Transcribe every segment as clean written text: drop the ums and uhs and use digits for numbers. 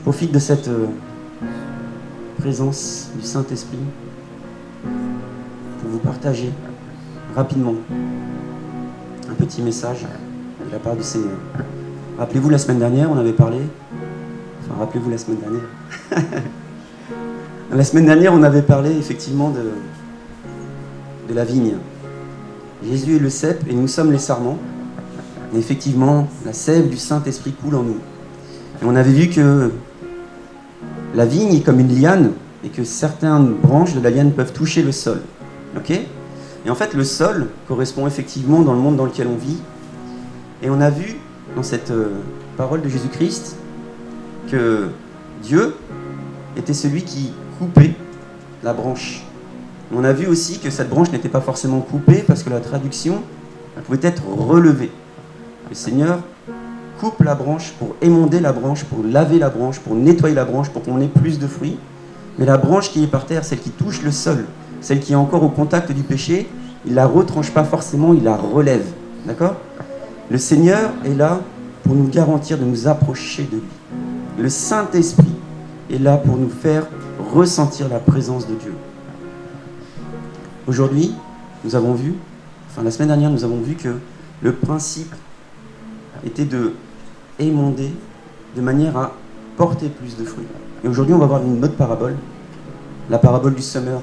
profite de cette présence du Saint-Esprit pour vous partager rapidement un petit message de la part du Seigneur. Rappelez-vous, la semaine dernière, on avait parlé... Enfin, rappelez-vous la semaine dernière. La semaine dernière, on avait parlé effectivement de la vigne. Jésus est le cep et nous sommes les sarments. Et effectivement, la sève du Saint-Esprit coule en nous. Et on avait vu que la vigne est comme une liane et que certaines branches de la liane peuvent toucher le sol. Ok ? Et en fait, le sol correspond effectivement dans le monde dans lequel on vit. Et on a vu dans cette parole de Jésus-Christ que Dieu était celui qui coupait la branche. On a vu aussi que cette branche n'était pas forcément coupée parce que la traduction pouvait être relevée. Le Seigneur coupe la branche pour émonder la branche, pour laver la branche, pour nettoyer la branche, pour qu'on ait plus de fruits. Mais la branche qui est par terre, celle qui touche le sol, celle qui est encore au contact du péché, il ne la retranche pas forcément, il la relève. D'accord ? Le Seigneur est là pour nous garantir de nous approcher de lui. Le Saint-Esprit est là pour nous faire ressentir la présence de Dieu. Aujourd'hui, la semaine dernière, nous avons vu que le principe était de émonder de manière à porter plus de fruits. Et aujourd'hui, on va voir une autre parabole, la parabole du semeur.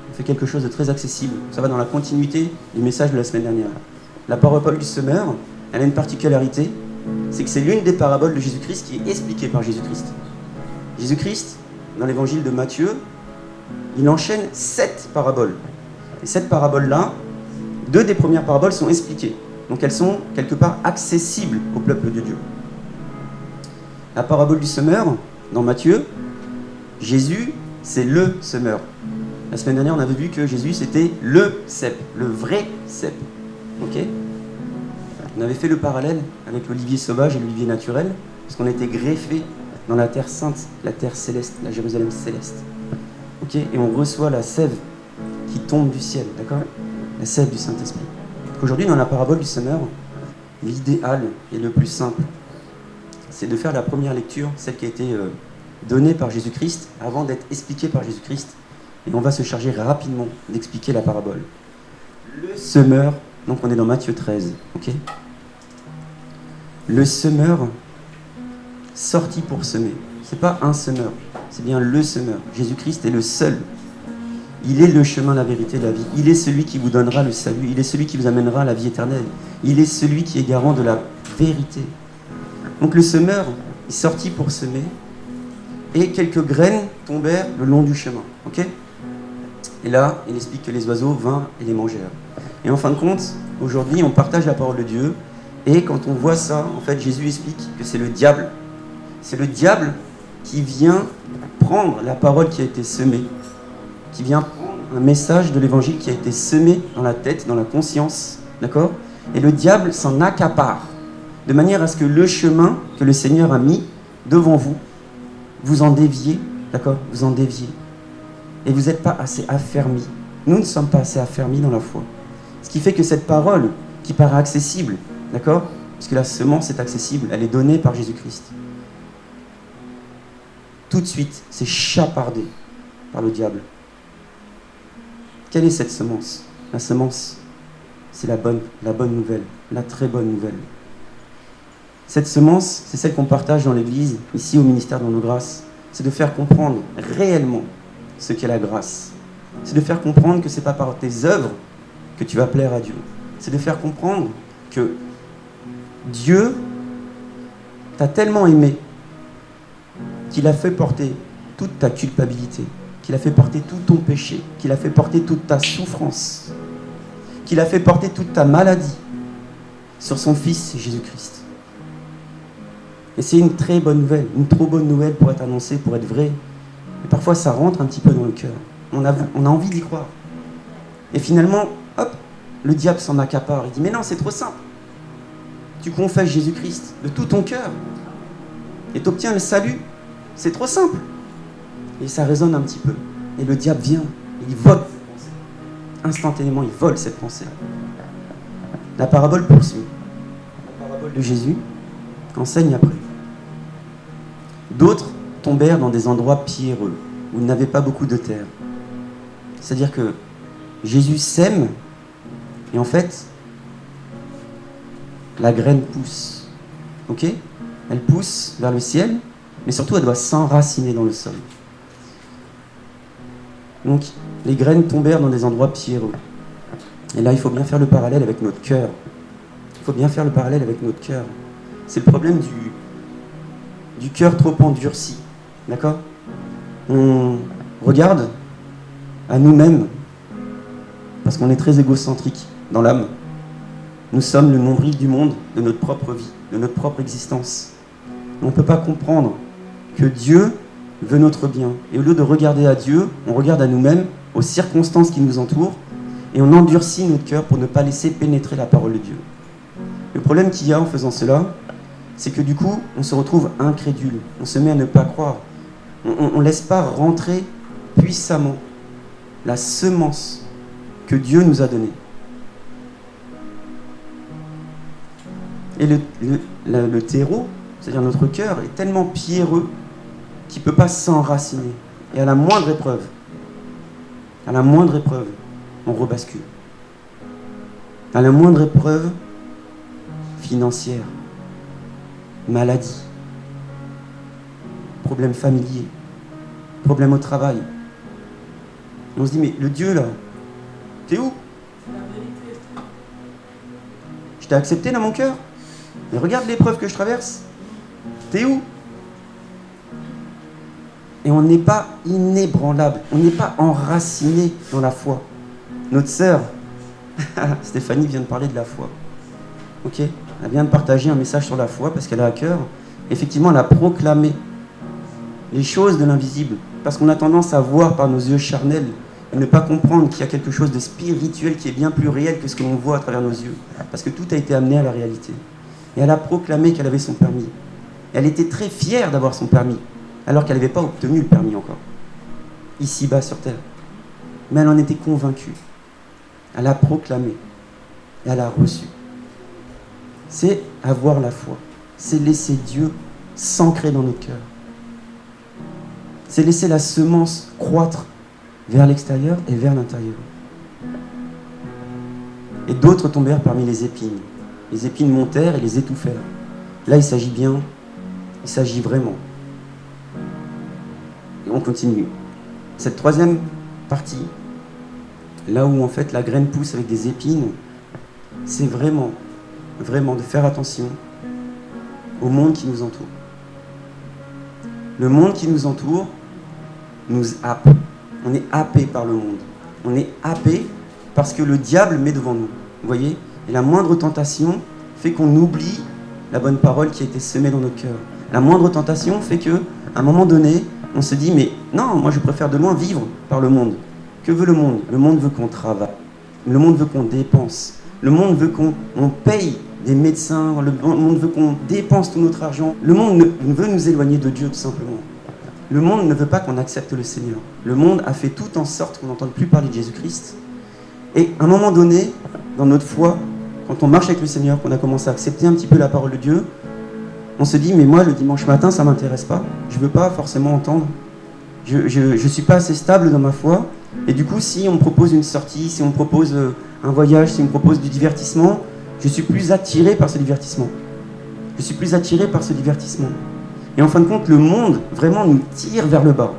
On fait quelque chose de très accessible. Ça va dans la continuité du message de la semaine dernière. La parabole du semeur, elle a une particularité, c'est que c'est l'une des paraboles de Jésus-Christ qui est expliquée par Jésus-Christ. Jésus-Christ, dans l'évangile de Matthieu, il enchaîne 7 paraboles. Et cette parabole-là, 2 des premières paraboles sont expliquées. Donc elles sont quelque part accessibles au peuple de Dieu. La parabole du semeur, dans Matthieu, Jésus, c'est le semeur. La semaine dernière, on avait vu que Jésus, c'était le cep, le vrai cep. Ok ? On avait fait le parallèle avec l'olivier sauvage et l'olivier naturel, parce qu'on était greffés dans la terre sainte, la terre céleste, la Jérusalem céleste. Ok ? Et on reçoit la sève qui tombe du ciel, d'accord ? La sève du Saint-Esprit. Aujourd'hui, dans la parabole du semeur, l'idéal et le plus simple, c'est de faire la première lecture, celle qui a été donnée par Jésus-Christ, avant d'être expliquée par Jésus-Christ. Et on va se charger rapidement d'expliquer la parabole. Le semeur, donc on est dans Matthieu 13, ok ? Le semeur sorti pour semer. C'est pas un semeur, c'est bien le semeur. Jésus-Christ est le seul. Il est le chemin, la vérité, la vie. Il est celui qui vous donnera le salut. Il est celui qui vous amènera à la vie éternelle. Il est celui qui est garant de la vérité. Donc le semeur est sorti pour semer et quelques graines tombèrent le long du chemin. Ok ? Et là, il explique que les oiseaux vinrent et les mangèrent. Et en fin de compte, aujourd'hui, on partage la parole de Dieu. Et quand on voit ça, en fait, Jésus explique que c'est le diable. C'est le diable qui vient prendre la parole qui a été semée, qui vient prendre un message de l'évangile qui a été semé dans la tête, dans la conscience, d'accord ? Et le diable s'en accapare, de manière à ce que le chemin que le Seigneur a mis devant vous, vous en déviez, d'accord ? Vous en déviez. Et vous n'êtes pas assez affermis. Nous ne sommes pas assez affermis dans la foi. Ce qui fait que cette parole, qui paraît accessible, d'accord ? Parce que la semence est accessible, elle est donnée par Jésus-Christ. Tout de suite, c'est chapardé par le diable. Quelle est cette semence ? La semence, c'est la bonne nouvelle, la très bonne nouvelle. Cette semence, c'est celle qu'on partage dans l'Église, ici au ministère dans nos grâces. C'est de faire comprendre réellement ce qu'est la grâce. C'est de faire comprendre que ce n'est pas par tes œuvres que tu vas plaire à Dieu. C'est de faire comprendre que Dieu t'a tellement aimé qu'il a fait porter toute ta culpabilité, qu'il a fait porter tout ton péché, qu'il a fait porter toute ta souffrance, qu'il a fait porter toute ta maladie sur son Fils Jésus-Christ. Et c'est une très bonne nouvelle, une trop bonne nouvelle pour être annoncée, pour être vraie. Et parfois ça rentre un petit peu dans le cœur. On a envie d'y croire. Et finalement, hop, le diable s'en accapare. Il dit, mais non, c'est trop simple. Tu confesses Jésus-Christ de tout ton cœur et tu obtiens le salut. C'est trop simple. Et ça résonne un petit peu. Et le diable vient, et il vole cette pensée. Instantanément, il vole cette pensée. La parabole poursuit. La parabole de Jésus enseigne après. D'autres tombèrent dans des endroits pierreux, où il n'avait pas beaucoup de terre. C'est-à-dire que Jésus sème, et en fait, la graine pousse. Ok ? Elle pousse vers le ciel, mais surtout elle doit s'enraciner dans le sol. Donc, les graines tombèrent dans des endroits pierreux. Et là, il faut bien faire le parallèle avec notre cœur. Il faut bien faire le parallèle avec notre cœur. C'est le problème du cœur trop endurci. D'accord ? On regarde à nous-mêmes, parce qu'on est très égocentrique dans l'âme. Nous sommes le nombril du monde, de notre propre vie, de notre propre existence. On ne peut pas comprendre que Dieu veut notre bien. Et au lieu de regarder à Dieu, on regarde à nous-mêmes, aux circonstances qui nous entourent, et on endurcit notre cœur pour ne pas laisser pénétrer la parole de Dieu. Le problème qu'il y a en faisant cela, c'est que du coup, on se retrouve incrédule. On se met à ne pas croire. On ne laisse pas rentrer puissamment la semence que Dieu nous a donnée. Et le terreau, c'est-à-dire notre cœur, est tellement pierreux qu'il ne peut pas s'enraciner. Et à la moindre épreuve, on rebascule. À la moindre épreuve financière, maladie, problème familier, problème au travail. Et on se dit, mais le Dieu là, t'es où ? Je t'ai accepté dans mon cœur, mais regarde l'épreuve que je traverse. T'es où ? Et on n'est pas inébranlable, on n'est pas enraciné dans la foi. Notre sœur, Stéphanie vient de parler de la foi. Ok ? Elle vient de partager un message sur la foi parce qu'elle a à cœur. Effectivement, elle a proclamé les choses de l'invisible. Parce qu'on a tendance à voir par nos yeux charnels et ne pas comprendre qu'il y a quelque chose de spirituel qui est bien plus réel que ce que l'on voit à travers nos yeux. Parce que tout a été amené à la réalité. Et elle a proclamé qu'elle avait son permis. Et elle était très fière d'avoir son permis, alors qu'elle n'avait pas obtenu le permis encore, ici-bas sur terre. Mais elle en était convaincue. Elle a proclamé. Et elle a reçu. C'est avoir la foi. C'est laisser Dieu s'ancrer dans notre cœur. C'est laisser la semence croître vers l'extérieur et vers l'intérieur. Et d'autres tombèrent parmi les épines. Les épines montèrent et les étouffèrent. Là, il s'agit vraiment. Et on continue. Cette troisième partie, là où en fait la graine pousse avec des épines, c'est vraiment de faire attention au monde qui nous entoure. Le monde qui nous entoure nous happe. On est happé par le monde. On est happé parce que le diable met devant nous. Vous voyez ? Et la moindre tentation fait qu'on oublie la bonne parole qui a été semée dans notre cœur. La moindre tentation fait qu'à un moment donné, on se dit, mais non, moi je préfère de loin vivre par le monde. Que veut le monde ? Le monde veut qu'on travaille. Le monde veut qu'on dépense. Le monde veut qu'on paye des médecins. Le monde veut qu'on dépense tout notre argent. Le monde veut nous éloigner de Dieu, tout simplement. Le monde ne veut pas qu'on accepte le Seigneur. Le monde a fait tout en sorte qu'on n'entende plus parler de Jésus-Christ. Et à un moment donné, dans notre foi, quand on marche avec le Seigneur, qu'on a commencé à accepter un petit peu la parole de Dieu, on se dit, mais moi, le dimanche matin, ça ne m'intéresse pas. Je ne veux pas forcément entendre. Je ne suis pas assez stable dans ma foi. Et du coup, si on me propose une sortie, si on me propose un voyage, si on me propose du divertissement, je suis plus attiré par ce divertissement. Et en fin de compte, le monde vraiment nous tire vers le bas.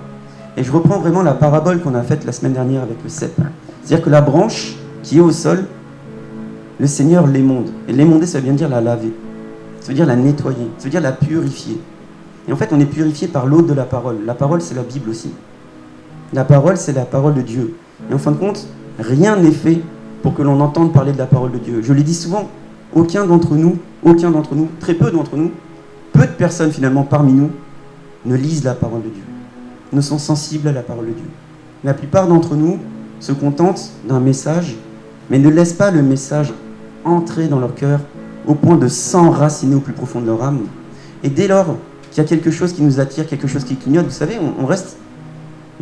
Et je reprends vraiment la parabole qu'on a faite la semaine dernière avec le cep. C'est-à-dire que la branche qui est au sol, le Seigneur l'émonde. Et l'émonder, ça veut bien dire la laver. Ça veut dire la nettoyer. Ça veut dire la purifier. Et en fait, on est purifié par l'eau de la parole. La parole, c'est la Bible aussi. La parole, c'est la parole de Dieu. Et en fin de compte, rien n'est fait pour que l'on entende parler de la parole de Dieu. Je l'ai dit souvent, aucun d'entre nous, très peu d'entre nous, peu de personnes finalement parmi nous, ne lisent la parole de Dieu, ne sont sensibles à la parole de Dieu. La plupart d'entre nous se contentent d'un message, mais ne laissent pas le message entrer dans leur cœur au point de s'enraciner au plus profond de leur âme. Et dès lors qu'il y a quelque chose qui nous attire, quelque chose qui clignote, vous savez, on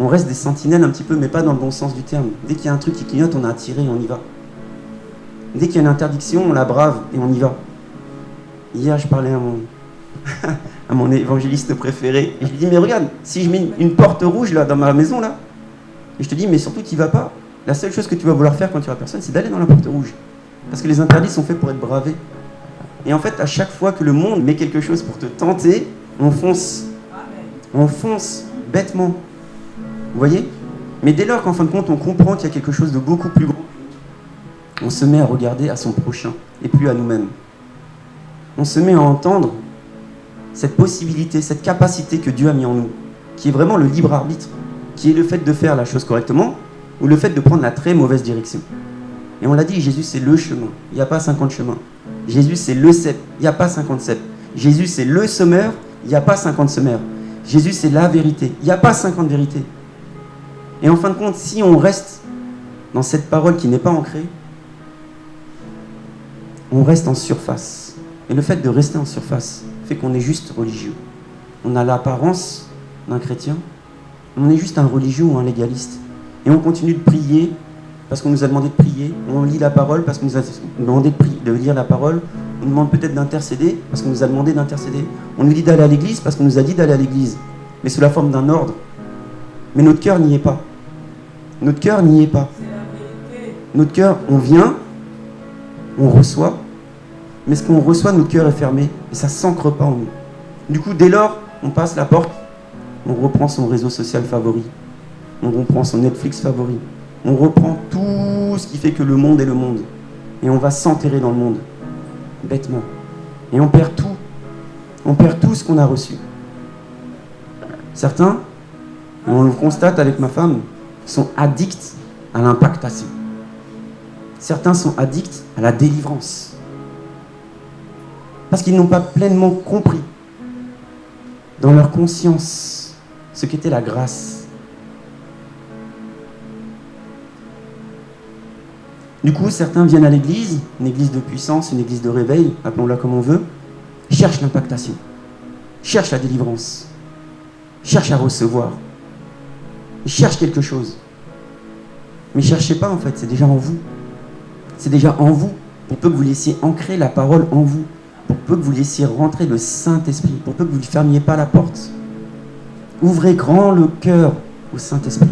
reste des sentinelles un petit peu, mais pas dans le bon sens du terme. Dès qu'il y a un truc qui clignote, on a attiré et on y va. Dès qu'il y a une interdiction, on la brave et on y va. Hier, je parlais à à mon évangéliste préféré. Et je lui dis, mais regarde, si je mets une porte rouge là dans ma maison là, et je te dis, mais surtout tu vas pas. La seule chose que tu vas vouloir faire quand tu vois personne, c'est d'aller dans la porte rouge. Parce que les interdits sont faits pour être bravés. Et en fait, à chaque fois que le monde met quelque chose pour te tenter, on fonce. On fonce bêtement. Vous voyez? Mais dès lors qu'en fin de compte, on comprend qu'il y a quelque chose de beaucoup plus gros, on se met à regarder à son prochain et plus à nous-mêmes. On se met à entendre cette possibilité, cette capacité que Dieu a mis en nous, qui est vraiment le libre arbitre, qui est le fait de faire la chose correctement ou le fait de prendre la très mauvaise direction. Et on l'a dit, Jésus c'est le chemin, il n'y a pas 50 chemins. Jésus c'est le cep, il n'y a pas 50 ceps. Jésus c'est le semeur, il n'y a pas 50 semeurs. Jésus c'est la vérité, il n'y a pas 50 vérités. Et en fin de compte, si on reste dans cette parole qui n'est pas ancrée, on reste en surface. Et le fait de rester en surface fait qu'on est juste religieux. On a l'apparence d'un chrétien, on est juste un religieux ou un légaliste. Et on continue de prier parce qu'on nous a demandé de prier. On lit la parole parce qu'on nous a demandé de lire la parole. On nous demande peut-être d'intercéder parce qu'on nous a demandé d'intercéder. On nous dit d'aller à l'église parce qu'on nous a dit d'aller à l'église. Mais sous la forme d'un ordre. Mais notre cœur n'y est pas. Notre cœur n'y est pas. Notre cœur, on vient, on reçoit, mais ce qu'on reçoit, notre cœur est fermé et ça ne s'ancre pas en nous. Du coup, dès lors, on passe la porte, on reprend son réseau social favori, on reprend son Netflix favori, on reprend tout ce qui fait que le monde est le monde et on va s'enterrer dans le monde, bêtement. Et on perd tout ce qu'on a reçu. Certains, on le constate avec ma femme, sont addicts à l'impactation. Certains sont addicts à la délivrance. Parce qu'ils n'ont pas pleinement compris dans leur conscience ce qu'était la grâce. Du coup, certains viennent à l'église, une église de puissance, une église de réveil, appelons-la comme on veut, cherchent l'impactation, cherchent la délivrance, cherchent à recevoir. Ils cherchent quelque chose. Mais ne cherchez pas en fait, c'est déjà en vous. C'est déjà en vous. Pour peu que vous laissiez ancrer la parole en vous. Pour peu que vous laissiez rentrer le Saint-Esprit. Pour peu que vous ne fermiez pas la porte. Ouvrez grand le cœur au Saint-Esprit.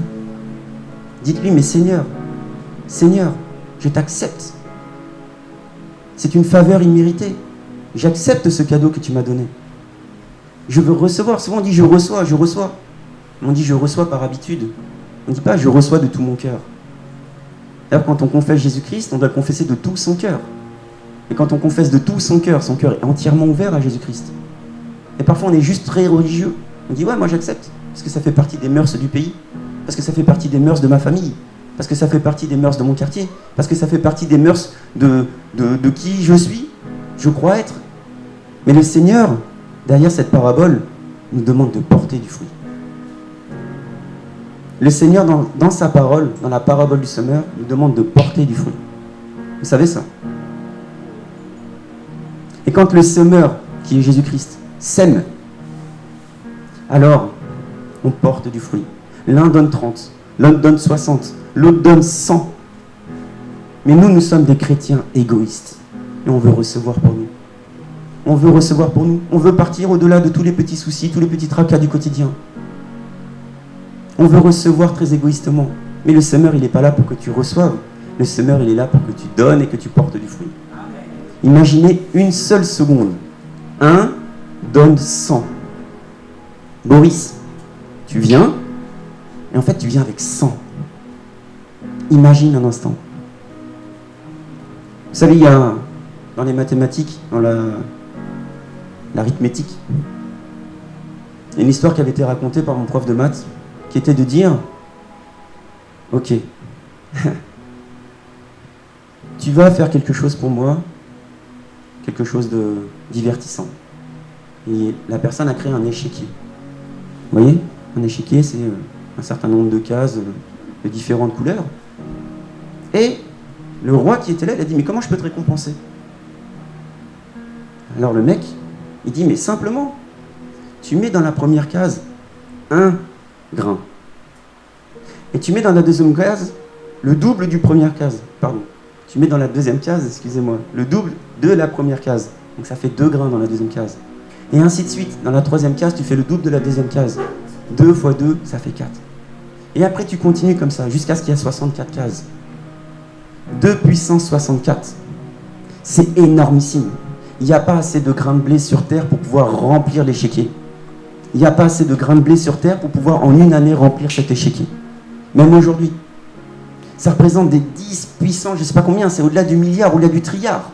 Dites-lui, mais Seigneur, je t'accepte. C'est une faveur imméritée. J'accepte ce cadeau que tu m'as donné. Je veux recevoir. Souvent on dit je reçois. On dit je reçois par habitude. On ne dit pas je reçois de tout mon cœur. D'ailleurs, quand on confesse Jésus-Christ, on doit le confesser de tout son cœur. Et quand on confesse de tout son cœur est entièrement ouvert à Jésus-Christ. Et parfois on est juste très religieux. On dit ouais, moi j'accepte. Parce que ça fait partie des mœurs du pays. Parce que ça fait partie des mœurs de ma famille. Parce que ça fait partie des mœurs de mon quartier. Parce que ça fait partie des mœurs de qui je suis. Je crois être. Mais le Seigneur, derrière cette parabole, nous demande de porter du fruit. Le Seigneur, dans sa parole, dans la parabole du semeur, nous demande de porter du fruit. Vous savez ça? Et quand le semeur, qui est Jésus-Christ, sème, alors on porte du fruit. L'un donne 30, l'autre donne 60, l'autre donne 100. Mais nous sommes des chrétiens égoïstes. Et on veut recevoir pour nous. On veut recevoir pour nous. On veut partir au-delà de tous les petits soucis, tous les petits tracas du quotidien. On veut recevoir très égoïstement. Mais le semeur, il n'est pas là pour que tu reçoives. Le semeur, il est là pour que tu donnes et que tu portes du fruit. Imaginez une seule seconde. 1 donne 100. Boris, tu viens, et en fait, tu viens avec 100. Imagine un instant. Vous savez, il y a dans les mathématiques, dans l'arithmétique, il y a une histoire qui avait été racontée par mon prof de maths, qui était de dire, ok, tu vas faire quelque chose pour moi, quelque chose de divertissant. Et la personne a créé un échiquier. Vous voyez, un échiquier, c'est un certain nombre de cases de différentes couleurs. Et le roi qui était là, il a dit, mais comment je peux te récompenser? Alors le mec, il dit, mais simplement, tu mets dans la première case un grain. Et tu mets dans la deuxième case le double du première case. Pardon. Tu mets dans la deuxième case, excusez-moi, le double de la première case. Donc ça fait 2 grains dans la deuxième case. Et ainsi de suite. Dans la troisième case, tu fais le double de la deuxième case. 2 fois 2, ça fait 4. Et après, tu continues comme ça, jusqu'à ce qu'il y ait 64 cases. 2 puissance 64. C'est énormissime. Il n'y a pas assez de grains de blé sur terre pour pouvoir remplir l'échiquier. Il n'y a pas assez de grains de blé sur terre pour pouvoir en une année remplir cet échiquier. Même aujourd'hui. Ça représente des 10 puissants, je ne sais pas combien, c'est au-delà du milliard, au-delà du trilliard.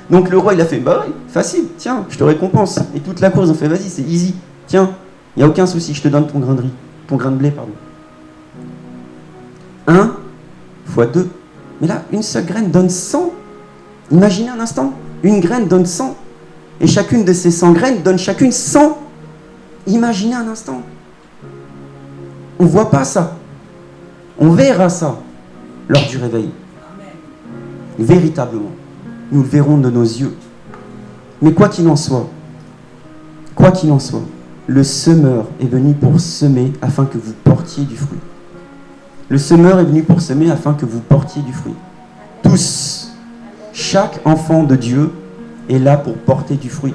Donc le roi, il a fait, bah oui, facile, tiens, je te récompense. Et toute la cour, ils ont fait, vas-y, c'est easy, tiens, il n'y a aucun souci, je te donne ton grain de riz, ton grain de blé, pardon. 1 fois 2. Mais là, une seule graine donne 100. Imaginez un instant, une graine donne 100. Et chacune de ces 100 graines donne chacune 100. Imaginez un instant. On ne voit pas ça. On verra ça lors du réveil. Véritablement. Nous le verrons de nos yeux. Mais quoi qu'il en soit, le semeur est venu pour semer afin que vous portiez du fruit. Le semeur est venu pour semer afin que vous portiez du fruit. Tous, chaque enfant de Dieu est là pour porter du fruit.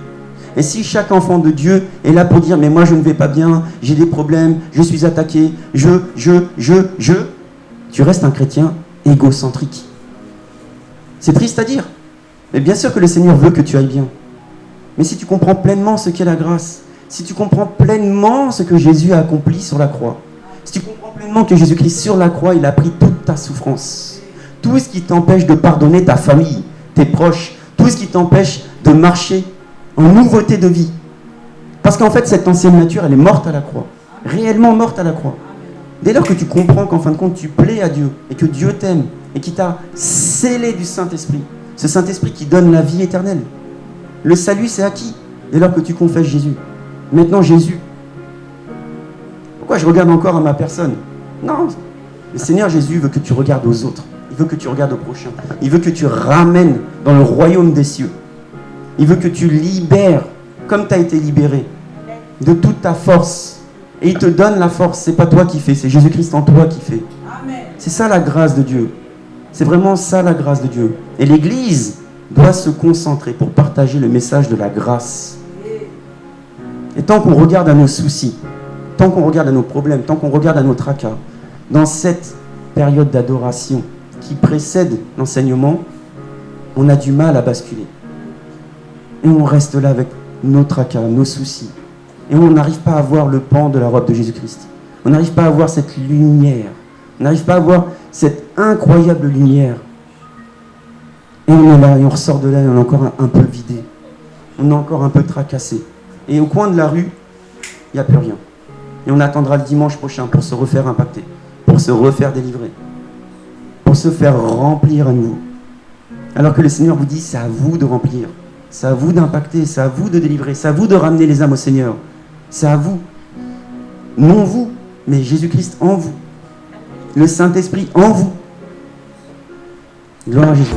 Et si chaque enfant de Dieu est là pour dire « mais moi je ne vais pas bien, j'ai des problèmes, je suis attaqué, tu restes un chrétien égocentrique. » C'est triste à dire. Mais bien sûr que le Seigneur veut que tu ailles bien. Mais si tu comprends pleinement ce qu'est la grâce, si tu comprends pleinement ce que Jésus a accompli sur la croix, si tu comprends pleinement que Jésus-Christ sur la croix, il a pris toute ta souffrance, tout ce qui t'empêche de pardonner ta famille, tes proches, tout ce qui t'empêche de marcher en nouveauté de vie. Parce qu'en fait, cette ancienne nature, elle est morte à la croix. Réellement morte à la croix. Dès lors que tu comprends qu'en fin de compte, tu plais à Dieu et que Dieu t'aime et qu'il t'a scellé du Saint-Esprit, ce Saint-Esprit qui donne la vie éternelle. Le salut, c'est acquis dès lors que tu confesses Jésus. Maintenant, Jésus. Pourquoi je regarde encore à ma personne? Non, le Seigneur Jésus veut que tu regardes aux autres. Il veut que tu regardes au prochain. Il veut que tu ramènes dans le royaume des cieux. Il veut que tu libères, comme tu as été libéré, de toute ta force. Et il te donne la force. C'est pas toi qui fais, c'est Jésus-Christ en toi qui fait. C'est ça la grâce de Dieu. C'est vraiment ça la grâce de Dieu. Et l'Église doit se concentrer pour partager le message de la grâce. Et tant qu'on regarde à nos soucis, tant qu'on regarde à nos problèmes, tant qu'on regarde à nos tracas, dans cette période d'adoration qui précède l'enseignement, on a du mal à basculer. Et on reste là avec nos tracas, nos soucis. Et on n'arrive pas à voir le pan de la robe de Jésus-Christ. On n'arrive pas à voir cette lumière. On n'arrive pas à voir cette incroyable lumière. Et on est là, et on ressort de là, et on est encore un peu vidé. On est encore un peu tracassé. Et au coin de la rue, il n'y a plus rien. Et on attendra le dimanche prochain pour se refaire impacter, pour se refaire délivrer, pour se faire remplir à nouveau. Alors que le Seigneur vous dit, c'est à vous de remplir, c'est à vous d'impacter, c'est à vous de délivrer, c'est à vous de ramener les âmes au Seigneur. C'est à vous. Non vous, mais Jésus-Christ en vous. Le Saint-Esprit en vous. Gloire à Jésus.